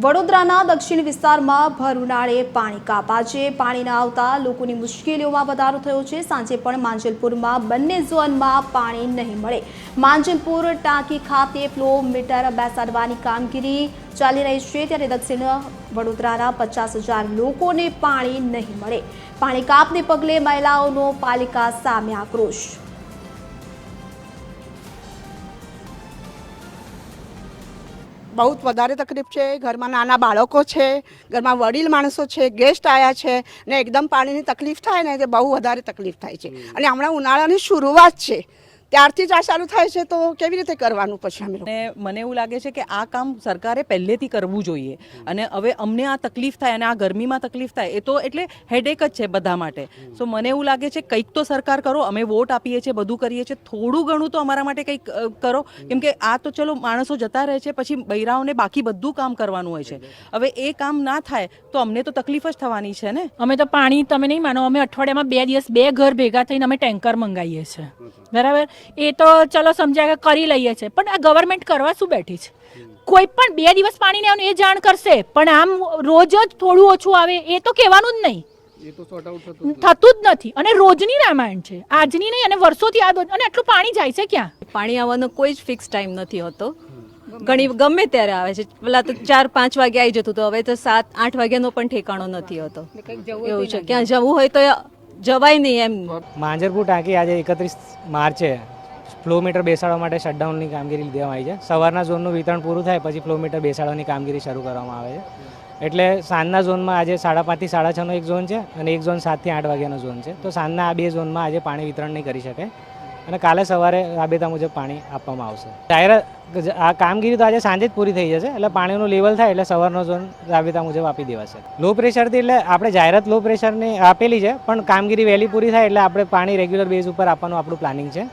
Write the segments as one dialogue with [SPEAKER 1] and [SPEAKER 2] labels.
[SPEAKER 1] વડોદરાના દક્ષિણ વિસ્તારમાં ભર ઉનાળે પાણી કાપા છે। પાણી ન આવતા લોકોની મુશ્કેલીઓમાં વધારો થયો છે। સાંજે પણ માંજલપુરમાં બંને ઝોનમાં પાણી નહીં મળે। માંજલપુર ટાંકી ખાતે ફ્લો મીટર બેસાડવાની કામગીરી ચાલી રહી છે, ત્યારે દક્ષિણ વડોદરાના 50,000 લોકોને પાણી નહીં મળે। પાણી કાપને પગલે મહિલાઓનો પાલિકા સામે આક્રોશ।
[SPEAKER 2] बहुत વધારે તકલીફ છે। ઘરમાં નાના બાળકો છે, ઘરમાં વડીલ માણસો છે, ગેસ્ટ આવ્યા છે ને એકદમ પાણીની તકલીફ થાય ને તે બહુ વધારે તકલીફ થાય છે। અને હમણાં ઉનાળાની શરૂઆત છે ત્યારથી જ આ ચાલુ થાય છે, તો કેવી રીતે કરવાનું પછી અમે લોકો?
[SPEAKER 3] મને એવું લાગે છે કે આ કામ સરકારે પહેલેથી કરવું જોઈએ। અને હવે અમને આ તકલીફ થાય અને આ ગરમીમાં તકલીફ થાય એ તો એટલે હેડેક જ છે બધા માટે। સો મને એવું લાગે છે કંઈક તો સરકાર કરો। અમે વોટ આપીએ છીએ, બધું કરીએ છીએ, થોડું ઘણું તો અમારા માટે કંઈક કરો, કેમ કે આ તો ચલો માણસો જતા રહે છે, પછી બૈરાઓને બાકી બધું કામ કરવાનું હોય છે। હવે એ કામ ના થાય તો અમને તો તકલીફ જ થવાની છે ને।
[SPEAKER 4] અમે તો પાણી તમે નહીં માનો, અમે અઠવાડિયામાં 2 દિવસ 2 ઘર ભેગા થઈને અમે ટેન્કર મંગાવીએ છીએ, બરાબર। એ તો ચલો સમજ્યા કે કરી લઈએ છીએ, પણ આ ગવર્મેન્ટ કરવા શું બેઠી છે? કોઈ પણ 2 દિવસ પાણી નહીં આવવાનું એ જાણ કરશે, પણ આમ રોજ જ થોડું ઓછું આવે એ તો કહેવાનું જ નહીં, થતું જ નથી। અને રોજની રામાયણ છે, આજની નહીં, અને વર્ષોથી આ અને આટલું પાણી જાય છે ક્યાં?
[SPEAKER 5] પાણી આવવાનો કોઈ જ ફિક્સ ટાઈમ નથી હોતો, ગમે ત્યારે આવે છે। પેલા તો 4-5 વાગે આવી જતું, તો હવે તો 7-8 વાગ્યાનો પણ ઠેકાણો નથી હોતો। એવું છે, ક્યાં જવું હોય તો જવાય નહીં એમ।
[SPEAKER 6] માંજલપુર ટાંકી આજે 31 માર્ચે ફ્લો મીટર બેસાડવા માટે શટડાઉનની કામગીરી લીધવામાં આવી છે। સવારના ઝોનનું વિતરણ પૂરું થાય પછી ફ્લો મીટર બેસાડવાની કામગીરી શરૂ કરવામાં આવે છે। એટલે સાંજના ઝોનમાં આજે 5:30 થી 6:30નો એક ઝોન છે અને એક ઝોન 7 થી 8 વાગ્યાનો ઝોન છે। તો સાંજના આ 2 ઝોનમાં આજે પાણી વિતરણ નહીં કરી શકે અને કાલે સવારે રાબેતા મુજબ પાણી આપવામાં આવશે। જાહેરાત આ કામગીરી તો આજે સાંજે જ પૂરી થઈ જશે, એટલે પાણીનું લેવલ થાય એટલે સવારનો ઝોન રાબેતા મુજબ આપી દેવાશે। લો પ્રેશરથી એટલે આપણે જાહેરાત લો પ્રેશરની આપેલી છે, પણ કામગીરી વહેલી પૂરી થાય એટલે આપણે પાણી રેગ્યુલર બેઝ ઉપર આપવાનું આપણું પ્લાનિંગ છે।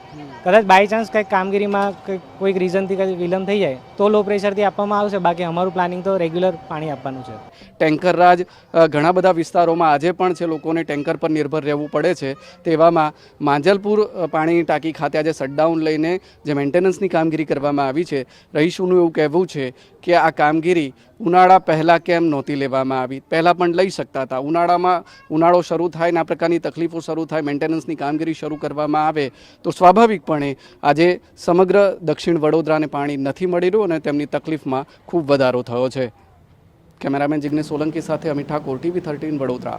[SPEAKER 6] કદાચ બાય ચાન્સ કંઈક કામગીરીમાં કોઈક રીઝનથી કંઈક વિલંબ થઈ જાય તો લો પ્રેશરથી આપવામાં આવશે, બાકી અમારું પ્લાનિંગ તો રેગ્યુલર પાણી આપવાનું છે।
[SPEAKER 7] ટેન્કર રાજ ઘણા બધા વિસ્તારોમાં આજે પણ છે, લોકોને ટેન્કર પર નિર્ભર રહેવું પડે છે। તેવામાં માંજલપુર પાણીની ટાંકી ખાતે આજે શટડાઉન લઈને જે મેન્ટેનન્સની કામગીરી કરવામાં આવી છે, રહીશોનું એવું કહેવું છે કે આ કામગીરી ઉનાળા પહેલાં કેમ નહોતી લેવામાં આવી? પહેલાં પણ લઈ શકતા હતા। ઉનાળો શરૂ થાય ને આ પ્રકારની તકલીફો શરૂ થાય, મેન્ટેનન્સની કામગીરી શરૂ કરવામાં આવે તો સ્વાભાવિકપણે આજે સમગ્ર દક્ષિણ વડોદરાને પાણી નથી મળી રહ્યું અને તેમની તકલીફમાં ખૂબ વધારો થયો છે। કેમેરામેન જિગ્નેશ સોલંકી સાથે અમિત ઠાકોર, TV 13 વડોદરા।